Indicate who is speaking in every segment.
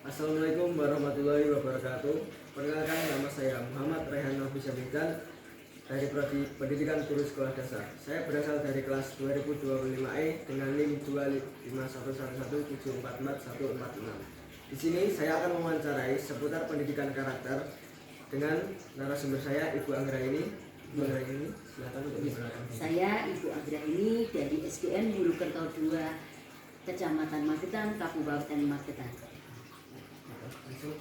Speaker 1: Assalamualaikum warahmatullahi wabarakatuh. Perkenalkan, nama saya Muhammad Rehan Nofis Syamildan dari Prodi Pendidikan Guru Sekolah Dasar. Saya berasal dari kelas 2025E dengan NIM 25111744146. Di sini saya akan mewawancarai seputar pendidikan karakter dengan narasumber saya Ibu Anggra ini. Ibu Anggra ini, silakan untuk diperkenalkan.
Speaker 2: Saya Ibu Anggra ini dari SDN Hulu Kerto 2, Kecamatan Magetan, Kabupaten Magetan.
Speaker 1: Langsung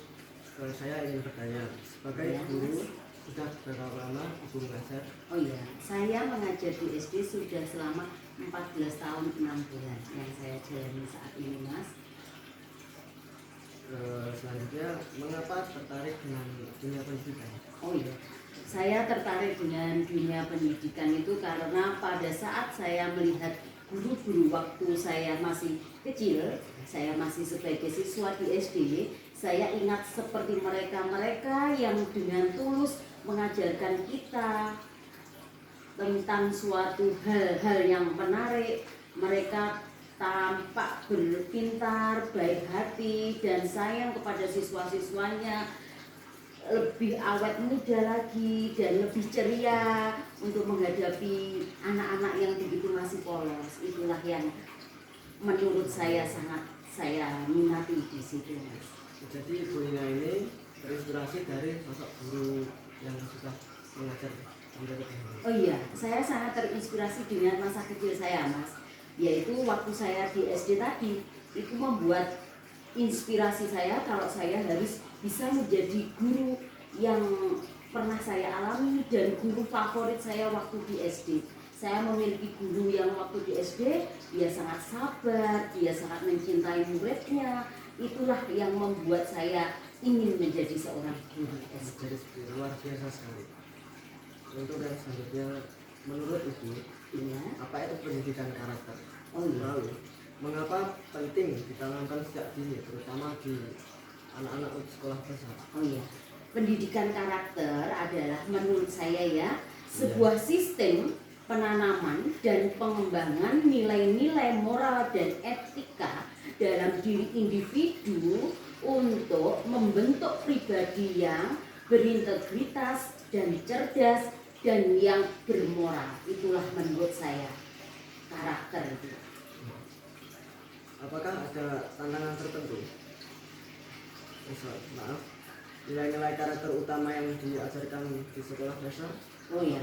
Speaker 1: saya ingin bertanya, sebagai guru sudah berapa lama Ibu mengajar?
Speaker 2: Oh iya, saya mengajar di SD sudah selama 14 tahun 6 bulan yang saya jalani saat ini, Mas.
Speaker 1: Selanjutnya, mengapa tertarik dengan dunia pendidikan?
Speaker 2: Oh iya, saya tertarik dengan dunia pendidikan itu karena pada saat saya melihat guru-guru waktu saya masih kecil, saya masih sebagai siswa di SD, saya ingat seperti mereka-mereka yang dengan tulus mengajarkan kita tentang suatu hal-hal yang menarik. Mereka tampak berpintar, baik hati, dan sayang kepada siswa-siswanya, lebih awet muda lagi dan lebih ceria untuk menghadapi anak-anak yang begitu masih polos. Itulah yang menurut saya sangat saya minati di situ, Mas.
Speaker 1: Jadi Ibu Ina ini terinspirasi dari sosok guru yang sudah mengajar sampai ke sini.
Speaker 2: Oh iya, saya sangat terinspirasi dengan masa kecil saya, Mas. Yaitu waktu saya di SD tadi, itu membuat inspirasi saya kalau saya harus bisa menjadi guru yang pernah saya alami dan guru favorit saya waktu di SD. Saya memiliki guru yang waktu di SD, dia sangat sabar, dia sangat mencintai muridnya. Itulah yang membuat saya ingin menjadi seorang guru SD.
Speaker 1: Jadi luar biasa sekali. Untuk yang selanjutnya, menurut Ibu,
Speaker 2: Iya.
Speaker 1: apa itu pendidikan karakter?
Speaker 2: Oh iya.
Speaker 1: Lalu, mengapa penting ditanamkan sejak dini, terutama di anak-anak sekolah dasar?
Speaker 2: Oh iya, pendidikan karakter adalah menurut saya ya sebuah sistem penanaman dan pengembangan nilai-nilai moral dan etika dalam diri individu untuk membentuk pribadi yang berintegritas dan cerdas dan yang bermoral. Itulah menurut saya karakter itu.
Speaker 1: Apakah ada tantangan tertentu? Maaf, nilai-nilai karakter utama yang diajarkan di sekolah dasar?
Speaker 2: Oh ya,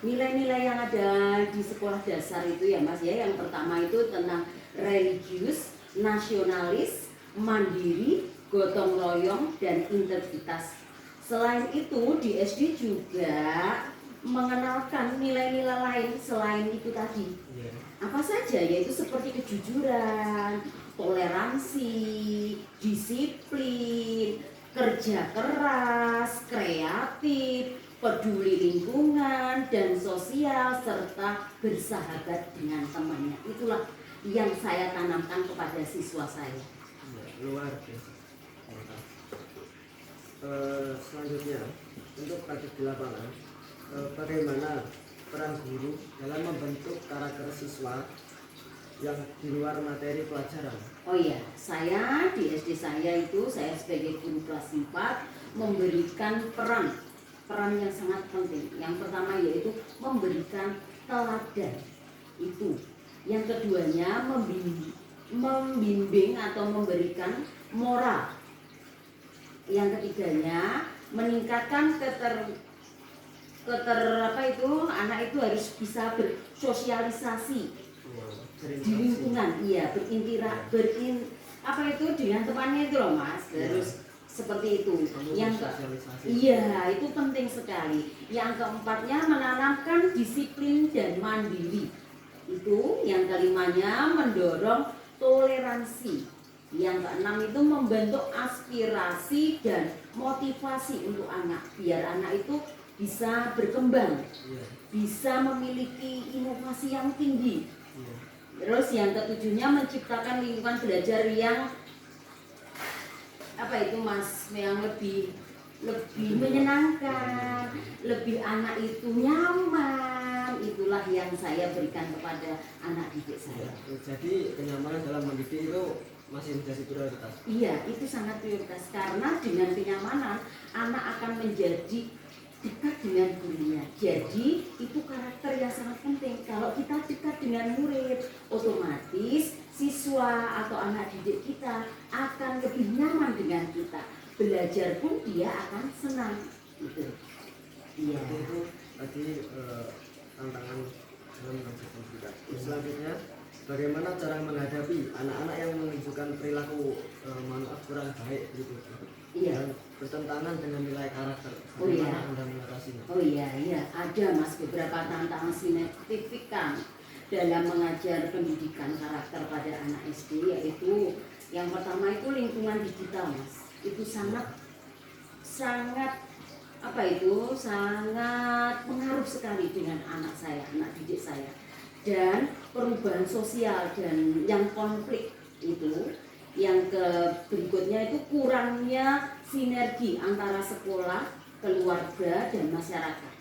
Speaker 2: nilai-nilai yang ada di sekolah dasar itu ya Mas ya, yang pertama itu tentang religius, nasionalis, mandiri, gotong royong, dan integritas. Selain itu di SD juga mengenalkan nilai-nilai lain selain itu tadi. Apa saja, yaitu seperti kejujuran, toleransi, disiplin, kerja keras, kreatif, peduli lingkungan dan sosial, serta bersahabat dengan temannya. Itulah yang saya tanamkan kepada siswa saya.
Speaker 1: Luar biasa. Selanjutnya, untuk praktik di lapangan, bagaimana peran guru dalam membentuk karakter siswa yang di luar materi pelajaran?
Speaker 2: Oh iya, saya di SD saya itu, saya sebagai guru kelas 4 memberikan peran yang sangat penting. Yang pertama yaitu memberikan teladan itu. Yang keduanya membimbing atau memberikan moral. Yang ketiganya meningkatkan anak itu harus bisa bersosialisasi di lingkungan, iya, dengan temannya itu loh Mas, terus seperti itu. Iya, itu penting sekali. Yang keempatnya menanamkan disiplin dan mandiri. Itu yang kelimanya mendorong toleransi. Yang keenam itu membentuk aspirasi dan motivasi untuk anak, biar anak itu bisa berkembang, bisa memiliki inovasi yang tinggi. Terus yang ketujuhnya menciptakan lingkungan belajar yang yang lebih menyenangkan, lebih anak itu nyaman. Itulah yang saya berikan kepada anak didik saya.
Speaker 1: Jadi kenyamanan dalam mendidik itu masih menjadi prioritas.
Speaker 2: Iya, itu sangat prioritas karena dengan kenyamanan anak akan menjadi dekat dengan gurunya. Jadi itu karakter yang sangat penting. Kalau kita dekat dengan murid, otomatis siswa atau anak didik kita akan lebih nyaman dengan kita. Belajar pun dia akan senang. Gitu. Iya.
Speaker 1: Jadi itu tadi tantangan dalam mengajar pendidikan. Selanjutnya, bagaimana cara menghadapi anak-anak yang menunjukkan perilaku kurang baik gitu,
Speaker 2: Iya.
Speaker 1: dan bertentangan dengan nilai karakter?
Speaker 2: Oh iya.
Speaker 1: Bagaimana Anda mengatasinya?
Speaker 2: Oh iya, ada Mas beberapa tantangan signifikan dalam mengajar pendidikan karakter pada anak SD, yaitu yang pertama itu lingkungan digital Mas. Itu sangat sangat pengaruh sekali dengan anak saya, anak didik saya. Dan perubahan sosial dan yang konflik itu, yang berikutnya itu kurangnya sinergi antara sekolah, keluarga, dan masyarakat,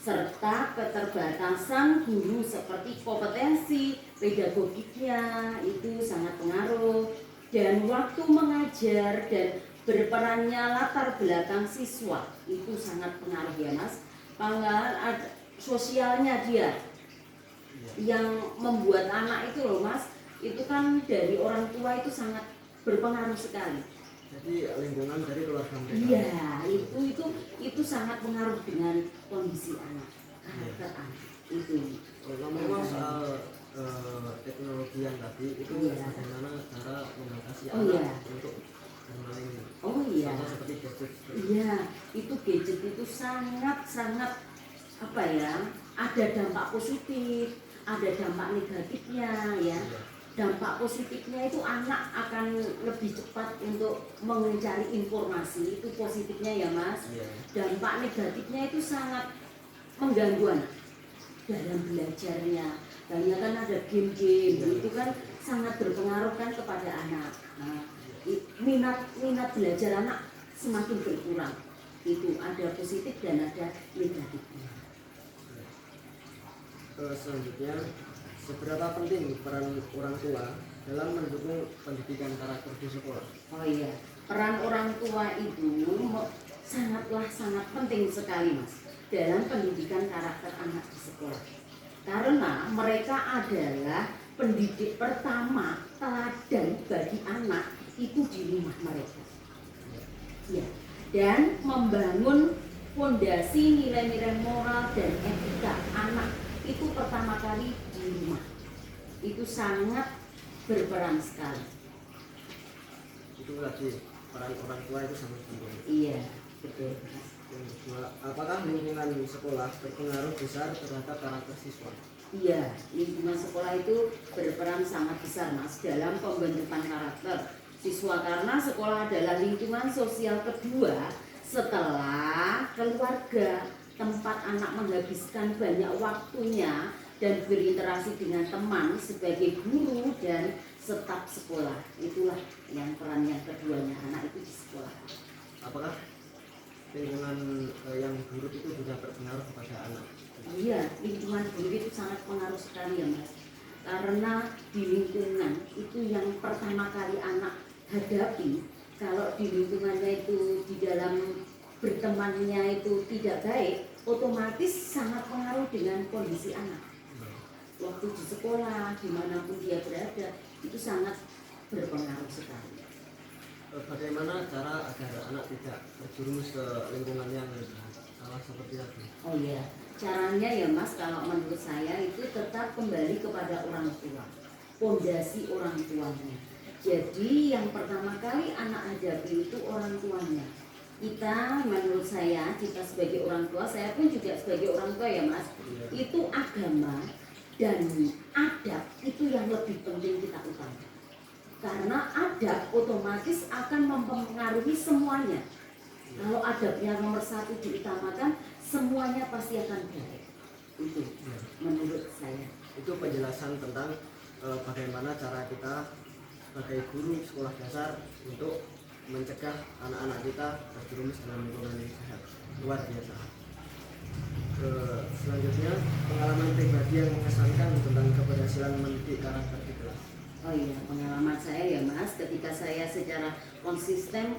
Speaker 2: serta keterbatasan guru seperti kompetensi pedagogiknya itu sangat pengaruh, dan waktu mengajar dan berperannya latar belakang siswa itu sangat pengaruh ya Mas. Sosialnya dia yang membuat anak itu loh Mas, itu kan dari orang tua itu sangat berpengaruh sekali.
Speaker 1: Jadi lingkungan dari keluarga mereka.
Speaker 2: Iya, itu sangat pengaruh dengan kondisi anak, karakter anak itu.
Speaker 1: Ngomong soal teknologi yang tadi itu, bagaimana cara membatasi anak untuk bermain?
Speaker 2: Oh iya.
Speaker 1: Contoh seperti gadget.
Speaker 2: Iya, itu gadget itu sangat ada dampak positif, ada dampak negatifnya ya. Dampak positifnya itu anak akan lebih cepat untuk mencari informasi, itu positifnya ya Mas. Dampak negatifnya itu sangat mengganggu anak dalam belajarnya. Banyak kan ada game-game, itu kan sangat berpengaruh kan kepada anak. Nah, minat belajar anak semakin berkurang. Itu ada positif dan ada negatifnya.
Speaker 1: Selanjutnya, seberapa penting peran orang tua dalam mendukung pendidikan karakter di sekolah?
Speaker 2: Oh iya, peran orang tua itu sangat penting sekali Mas dalam pendidikan karakter anak di sekolah. Karena mereka adalah pendidik pertama teladan bagi anak itu di rumah mereka. Ya, dan membangun fondasi nilai-nilai moral dan etika anak itu pertama kali di rumah. Itu sangat berperan sekali.
Speaker 1: Itu tadi peran orang tua itu sangat penting.
Speaker 2: Iya, betul.
Speaker 1: Yang kedua, apakah lingkungan sekolah berpengaruh besar terhadap karakter siswa?
Speaker 2: Iya, lingkungan sekolah itu berperan sangat besar Mas dalam pembentukan karakter siswa, karena sekolah adalah lingkungan sosial kedua setelah keluarga, tempat anak menghabiskan banyak waktunya dan berinteraksi dengan teman sebagai guru dan staf sekolah. Itulah yang peran yang keduanya anak itu di sekolah.
Speaker 1: Apakah lingkungan yang buruk itu juga berpengaruh kepada anak?
Speaker 2: Iya, lingkungan buruk itu sangat pengaruh sekali ya Mas. Karena di lingkungan itu yang pertama kali anak hadapi. Kalau di lingkungannya itu di dalam bertemannya itu tidak baik, otomatis sangat pengaruh dengan kondisi anak. Waktu di sekolah, dimanapun dia berada, itu sangat berpengaruh sekali.
Speaker 1: Bagaimana cara agar anak tidak terjerumus ke lingkungan yang salah seperti tadi?
Speaker 2: Oh iya, caranya ya Mas, kalau menurut saya itu tetap kembali kepada orang tua, fondasi orang tuanya. Jadi yang pertama kali anak hadapi itu orang tuanya. Kita, menurut saya, kita sebagai orang tua, saya pun juga sebagai orang tua ya Mas, itu agama dan adab itu yang lebih penting kita utamakan. Karena adab otomatis akan mempengaruhi semuanya. Kalau adabnya nomor satu diutamakan, semuanya pasti akan baik. Itu menurut saya.
Speaker 1: Itu penjelasan tentang bagaimana cara kita sebagai guru sekolah dasar untuk mencegah anak-anak kita terjerumus dalam lingkungan yang sehat. Luar biasa. Selanjutnya, pengalaman pribadi yang mengesankan tentang keberhasilan mendidik karakter di kelas.
Speaker 2: Oh iya, pengalaman saya ya Mas, ketika saya secara konsisten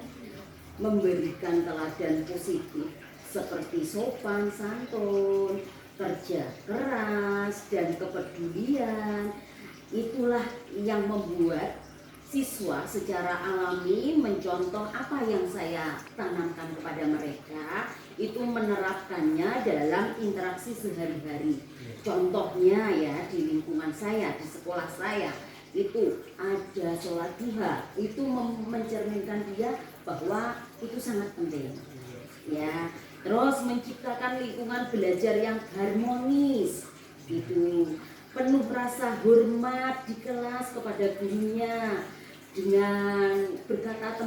Speaker 2: memberikan teladan positif seperti sopan santun, kerja keras, dan kepedulian, itulah yang membuat siswa secara alami mencontoh apa yang saya tanamkan kepada mereka, itu menerapkannya dalam interaksi sehari-hari. Contohnya ya di lingkungan saya, di sekolah saya, itu ada sholat duha, itu mencerminkan dia bahwa itu sangat penting ya. Terus menciptakan lingkungan belajar yang harmonis, itu penuh rasa hormat di kelas kepada gurunya, dengan berkata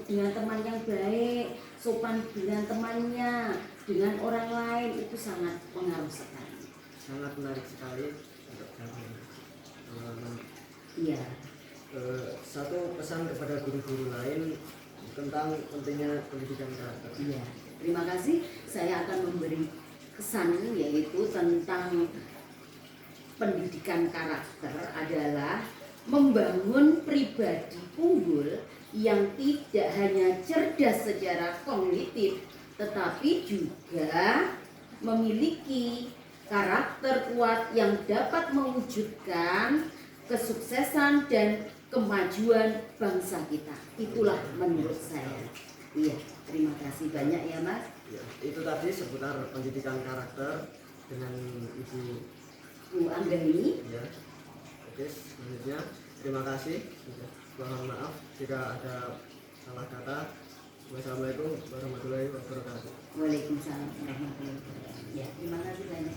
Speaker 2: dengan teman yang baik, sopan dengan temannya, dengan orang lain, itu sangat pengaruh sekali.
Speaker 1: Sangat menarik sekali untuk pengalaman.
Speaker 2: Iya.
Speaker 1: Satu pesan kepada guru-guru lain tentang pentingnya pendidikan karakter.
Speaker 2: Iya. Terima kasih. Saya akan memberi kesan yaitu tentang pendidikan karakter adalah membangun pribadi unggul yang tidak hanya cerdas secara kognitif tetapi juga memiliki karakter kuat yang dapat mewujudkan kesuksesan dan kemajuan bangsa kita. Itulah menurut saya. Iya, terima kasih banyak ya Mas.
Speaker 1: Ya, itu tadi seputar pendidikan karakter dengan Ibu
Speaker 2: Bu Anggreni.
Speaker 1: ya. Oke, selanjutnya terima kasih. Mohon maaf jika ada salah kata. Wassalamualaikum warahmatullahi wabarakatuh.
Speaker 2: Waalaikumsalam warahmatullahi wabarakatuh. Ya, terima kasih banyak.